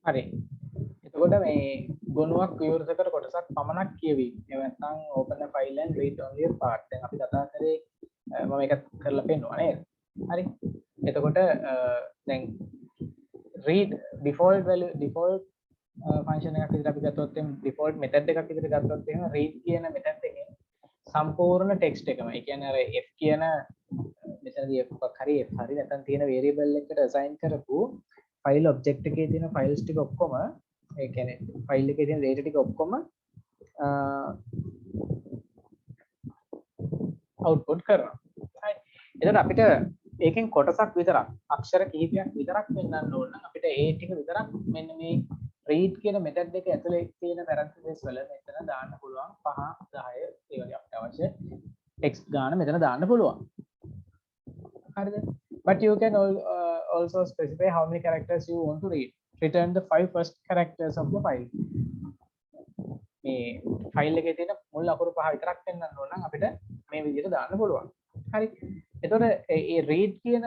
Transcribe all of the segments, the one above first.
හරි. එතකොට මේ ගොනුවක් විවෘත කර කොටසක් පමණක් කියවි. එහෙම නැත්නම් open a file and read only a part. දැන් අපි කතා කරේ මම ඒක කරලා පෙන්නුවා නේද? හරි. එතකොට දැන් read default value default function එකක් විදිහට අපි ගත්තොත් එහෙනම් default method එකක් විදිහට ගත්තොත් එහෙනම් read කියන method එකෙන් සම්පූර්ණ text එකම. ඒ කියන්නේ අර f කියන මෙතනදී f එකක් හරි f හරි නැත්නම් තියෙන variable එකකට assign කරපු file object එකේ තියෙන files ටික ඔක්කොම ඒ කියන්නේ file එකේ තියෙන data ටික ඔක්කොම output කරනවා. හරි. එතකොට අපිට ඒකෙන් කොටසක් විතරක් අක්ෂර කිහිපයක් විතරක් පෙන්වන්න ඕන නම් අපිට ඒ ටික විතරක් මෙන්න මේ read කියන method එක ඇතුලේ තියෙන parentheses වල මෙතන දාන්න පුළුවන් 5 10 ඒ වගේ අපිට අවශ්‍ය text ගාන මෙතන දාන්න පුළුවන්. හරිද? But you can also specify how many characters you want to read. Return the 5 first characters of the file. මේ ෆයිල් එකේ තියෙන මුල් අකුරු පහ විතරක් පෙන්වන්න ඕන නම් අපිට මේ විදිහට දාන්න පුළුවන්. හරි. එතකොට මේ read කියන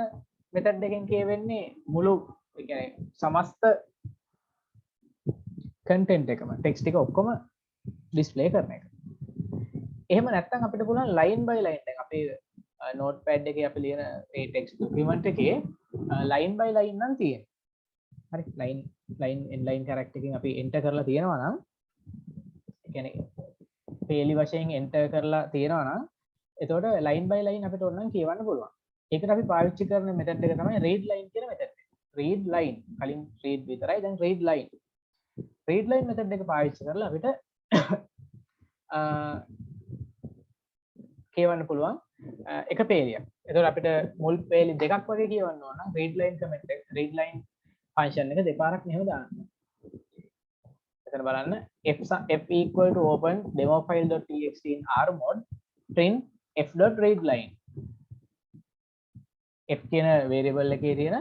method එකෙන් කියවෙන්නේ මුළු ඒ කියන්නේ සමස්ත content එකම text එක ඔක්කොම display කරන එක. එහෙම නැත්නම් අපිට පුළුවන් line by line දැන් අපේ notepad එකේ අපි ලියන මේ text document එකේ line by line නම් තියෙනවා. හරි. line inline character එකකින් අපි enter කරලා තියෙනවා නම් ඒ කියන්නේ පේලි වශයෙන් enter කරලා තියෙනවා නම් එතකොට line by line අපිට ඕන නම් කියවන්න පුළුවන්. ඒකට අපි පාවිච්චි කරන method එක තමයි read line කියන method එක. read line කලින් read විතරයි දැන් read line. read line method එක පාවිච්චි කරලා අපිට කියවන්න පුළුවන් එක පේලියක්. එතකොට අපිට මුල් පේලි දෙකක් වගේ කියවන්න ඕන නම් read line comment එක read line function එක දෙපාරක් මෙහෙම දාන්න. එතන බලන්න f equal to open demo file.txt in r mode print f.readline. f කියන variable එකේ තියෙන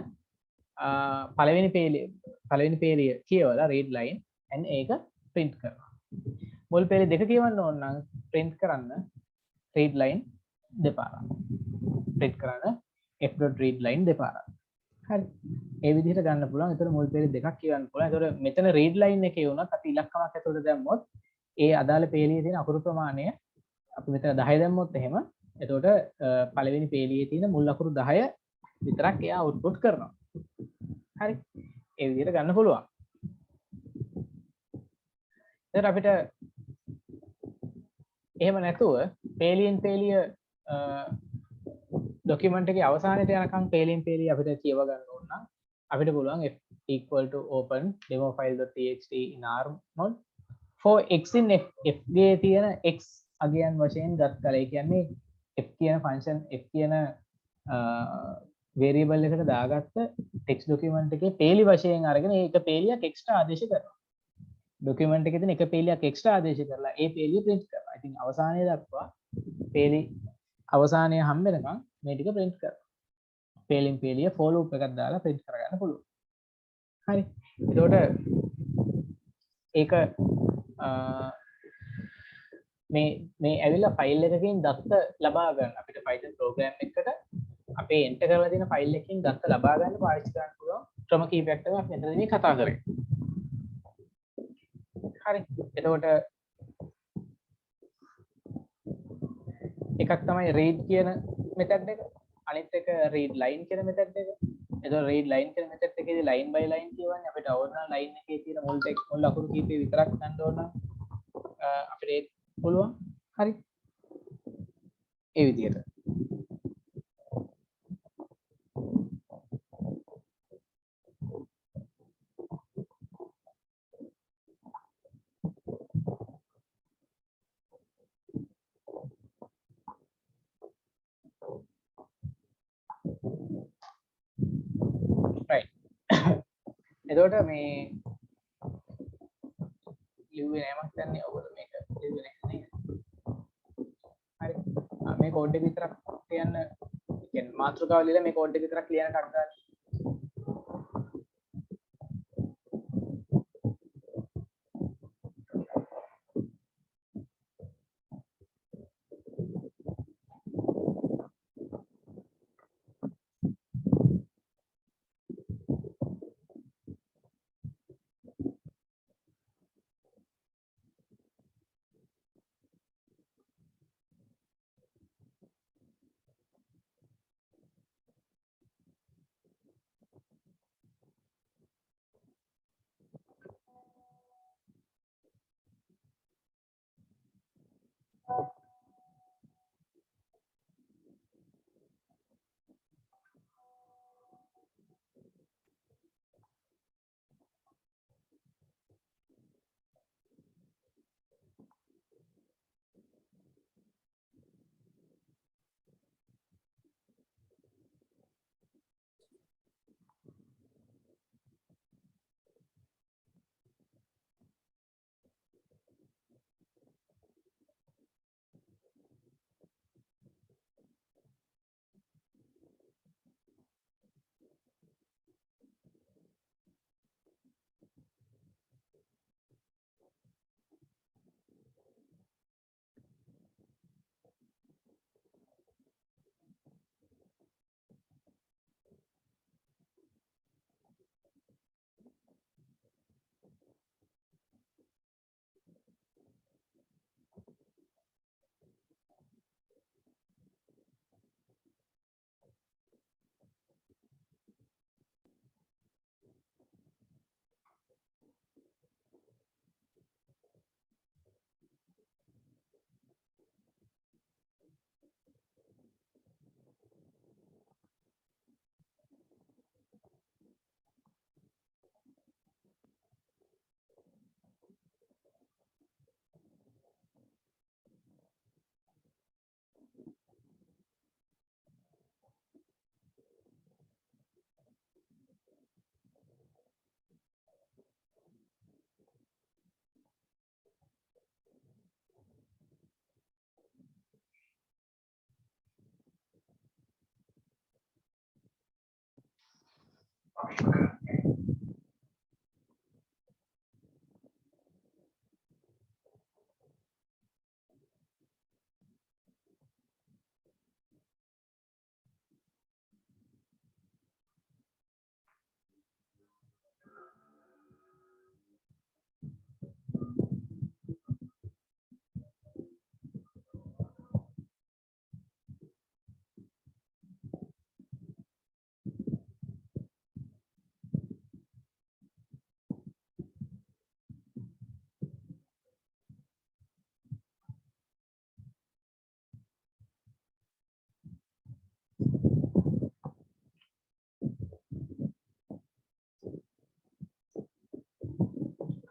පළවෙනි පේලිය කියවලා read line and ඒක print කරනවා. මුල් පේලි දෙක කියවන්න ඕන නම් print කරන්න read line දෙපාරක්. print කරන්න f.readline දෙපාරක්. හරි. ඒ විදිහට ගන්න පුළුවන්. ඒතර මුල් පේලි දෙකක් කියවන්න පුළුවන්. ඒතර මෙතන read line එකේ වුණත් අපි ඉලක්කමක් ඇතුළට දැම්මොත් ඒ අදාළ පේලියේ තියෙන අකුරු ප්‍රමාණය අපි මෙතන 10 දැම්මොත් එහෙම එතකොට පළවෙනි පේලියේ තියෙන මුල් අකුරු 10 විතරක් එයා output කරනවා. හරි. ඒ විදිහට ගන්න පුළුවන්. එතකොට අපිට එහෙම නැතුව පේලියෙන් පේලිය document එකේ අවසානයේ යනකම් පේලියෙන් පේලිය අපිට කියව ගන්න ඕන නම් අපිට පුළුවන් f equal to open demo file.txt in r mode for x in f ගේ තියෙන x අගයන් වශයෙන් ගත් කල ඒ කියන්නේ f කියන function f කියන variable එකට දාගත්ත text document එකේ පේලි වශයෙන් අරගෙන ඒක පේලියක් extra ආදේශ කරනවා. document එකේ තියෙන එක පේලියක් extra ආදේශ කරලා ඒ පේලිය print කරනවා. ඉතින් අවසානයේ දක්වා පේලි අවසානයේ හම්බ වෙනකම් මේ ටික print කරනවා. පේලින් පේලිය for loop එකක් දාලා print කරගන්න පුළුවන්. හරි. එතකොට ඒක මේ ඇවිල්ලා ෆයිල් එකකින් දත්ත ලබා ගන්න අපිට Python program එකකට අපේ enter කරලා තියෙන ෆයිල් එකකින් දත්ත ලබා ගන්න පාවිච්චි කරන්න පුළුවන් ක්‍රම කීපයක් තමයි අපි මෙතනදී කතා කරේ. හරි. එතකොට එකක් තමයි read කියන method එක. අනිත් එක read line කියන method එක. එතකොට read line කියන method එකේදී line by line කියවන්නේ අපිට ඕන line එකේ තියෙන මුල් text මුල් අකුරු කීපය විතරක් ගන්න ඕන අපිට ඒක පුළුවන්. හරි. ඒ විදිහට. right. එතකොට මේ ලිව්වේ නෑ මම හිතන්නේ ඔබට මේක ලිව්වේ නැහැ නේද? හරි. මේ කෝඩ් එක විතරක් කියන්න කියන්නේ මාතෘකාව ලියලා මේ කෝඩ් එක විතරක් ලියන කඩ ගන්න.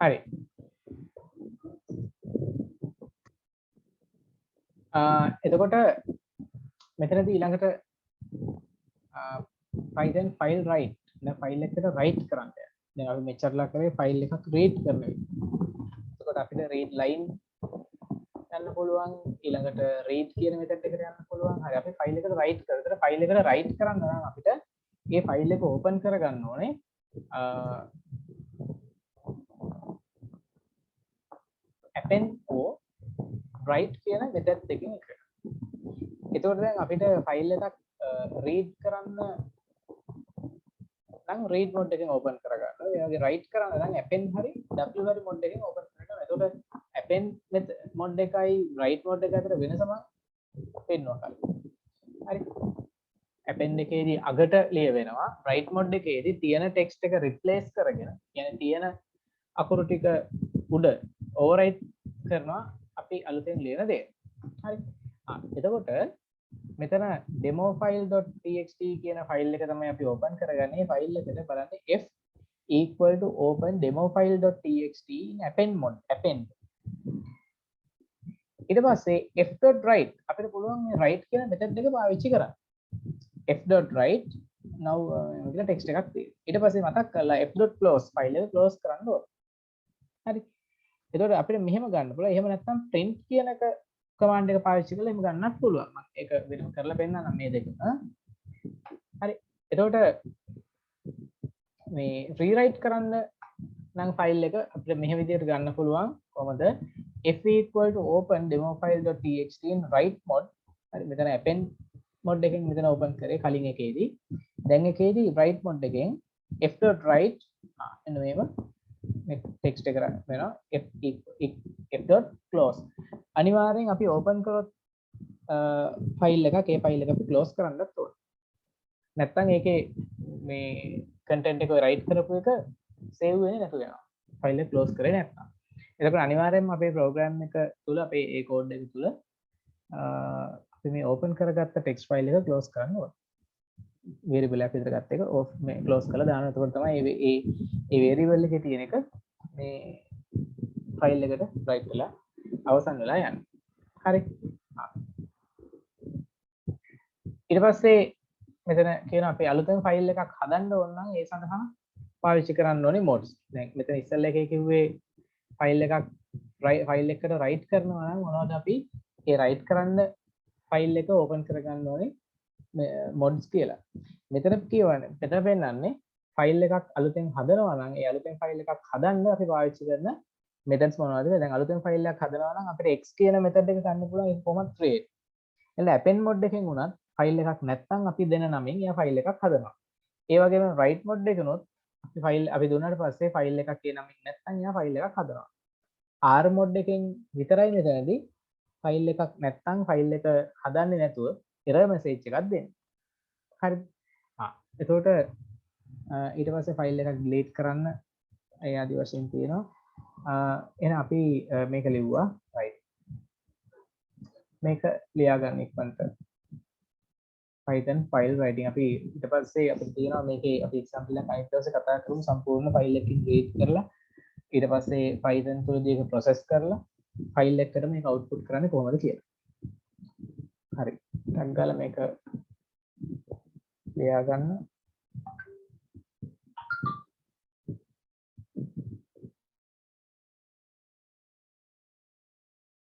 හරි. එතකොට මෙතනදී ඊළඟට Python file write දැන් ෆයිල් එකට write කරන්න. දැන් අපි මෙච්චරලා කරේ ෆයිල් එකක් read කරන එක. එතකොට අපිට read line යන්න පුළුවන්, ඊළඟට read කියන method එකට යන්න පුළුවන්. හරි, අපි ෆයිල් එකට write කරලා ඉතින් ෆයිල් එකට write කරන්න නම් අපිට මේ ෆයිල් එක open කරගන්න ඕනේ. append o write කියන method එකකින් එක. එතකොට දැන් අපිට ෆයිල් එකක් read කරන්න නම් read mode එකෙන් open කරගන්න. ඒ වගේ write කරන්න නම් append හරි w හරි mode එකෙන් open කරගන්න. එතකොට append mode එකයි write mode එක අතර වෙනස මම පෙන්වනවා. හරි. append එකේදී අගට ලියවෙනවා. write mode එකේදී තියෙන text එක replace කරගෙන, يعني තියෙන අකුරු ටික උඩ overwrite කරනවා අපි අලුතෙන් ලියන දේ. හරි. එතකොට මෙතන demofile.txt කියන ෆයිල් එක තමයි අපි open කරගන්නේ. ෆයිල් එකට බලන්න f equal to open demofile.txt in append mode. append. ඊට පස්සේ f.write අපිට පුළුවන් මේ write කියන method එක පාවිච්චි කරන්න. f.write now කියලා text එකක් තියෙනවා. ඊට පස්සේ මතක් කරලා f.close ෆයිල් එක close කරන්න ඕන. හරි. එතකොට අපිට මෙහෙම ගන්න පුළුවන්. එහෙම නැත්නම් print කියන එක command එක පාවිච්චි කරලා එහෙම ගන්නත් පුළුවන්. මම ඒක වෙනම කරලා පෙන්නන්නම් මේ දෙකම. හරි. එතකොට මේ rewrite කරන්න නම් ෆයිල් එක අපිට මෙහෙම විදිහට ගන්න පුළුවන්. කොහොමද? f equal to open demofile.txt in write mode. හරි. මෙතන append mode එකෙන් මෙතන open කරේ කලින් එකේදී. දැන් එකේදී write mode එකෙන් f.write එන්න මේව මේ text එක වෙනවා f.close. අනිවාර්යෙන් අපි open කරොත් ෆයිල් එකක් ඒ ෆයිල් එක අපි close කරන්නත් ඕන. නැත්නම් ඒකේ මේ content එක write කරපු එක save වෙන්නේ නැතු වෙනවා. ෆයිල් එක close කරේ නැත්නම්. එතකොට අනිවාර්යෙන්ම අපේ program එක තුල අපේ ඒ code එක තුල අපි මේ ඕපන් කරගත්ත ටෙක්ස්ට් ෆයිල් එක ක්ලෝස් කරන්න ඕනේ. variable එකක් විතර ගත්ත එක ඔෆ් මේ ක්ලෝස් කරලා දානවා. එතකොට තමයි ඒ variable එකේ තියෙන එක මේ ෆයිල් එකට රයිට් වෙලා අවසන් වෙලා යන්නේ. හරි. ඊට පස්සේ මෙතන කියන අපේ අලුතෙන් ෆයිල් එකක් හදන්න ඕන නම් ඒ සඳහා පාවිච්චි කරන්න ඕනේ mods. දැන් මෙතන ඉස්සෙල්ලා එකේ කිව්වේ ෆයිල් එකක් ෆයිල් එකට රයිට් කරනවා නම් මොනවද අපි ඒ රයිට් කරන්න ෆයිල් එක ඕපන් කරගන්න ඕනේ mods කියලා. මෙතන කියවන්නේ මෙතන පෙන්නන්නේ ෆයිල් එකක් අලුතෙන් හදනවා නම් ඒ අලුතෙන් ෆයිල් එකක් හදන්න අපි පාවිච්චි කරන methods මොනවද කියලා. දැන් අලුතෙන් ෆයිල් එකක් හදනවා නම් අපිට x කියන method එක ගන්න පුළුවන් ඒක කොහොමද create. එතන append mode එකෙන් උනත් ෆයිල් එකක් නැත්නම් අපි දෙන නමින් එයා ෆයිල් එකක් හදනවා. ඒ වගේම write mode එකනොත් අපි ෆයිල් අපි දුන්නාට පස්සේ ෆයිල් එකක් ඒ නමින් නැත්නම් එයා ෆයිල් එකක් හදනවා. R mode එකෙන් විතරයි මෙතනදී ෆයිල් එකක් නැත්නම් ෆයිල් එක හදන්නේ නැතුව error message එකක් දෙන්නේ. හරිද? එතකොට ඊට පස්සේ ෆයිල් එකක් delete කරන්න ඒ ආදි වශයෙන් තියෙනවා. එහෙනම් අපි මේක ලිව්වා. right. මේක ලියා ගන්න ඉක්මනට. Python file writing අපි ඊට පස්සේ අපිට තියෙනවා මේකේ අපි example එකක් අනිත් දවසේ කතා කරමු සම්පූර්ණ ෆයිල් එකකින් create කරලා ඊට පස්සේ Python තුලදී ඒක process කරලා ෆයිල් එකකට මේක output කරන්නේ කොහොමද කියලා. හරි. ටක් ගාලා මේක ලියා ගන්න.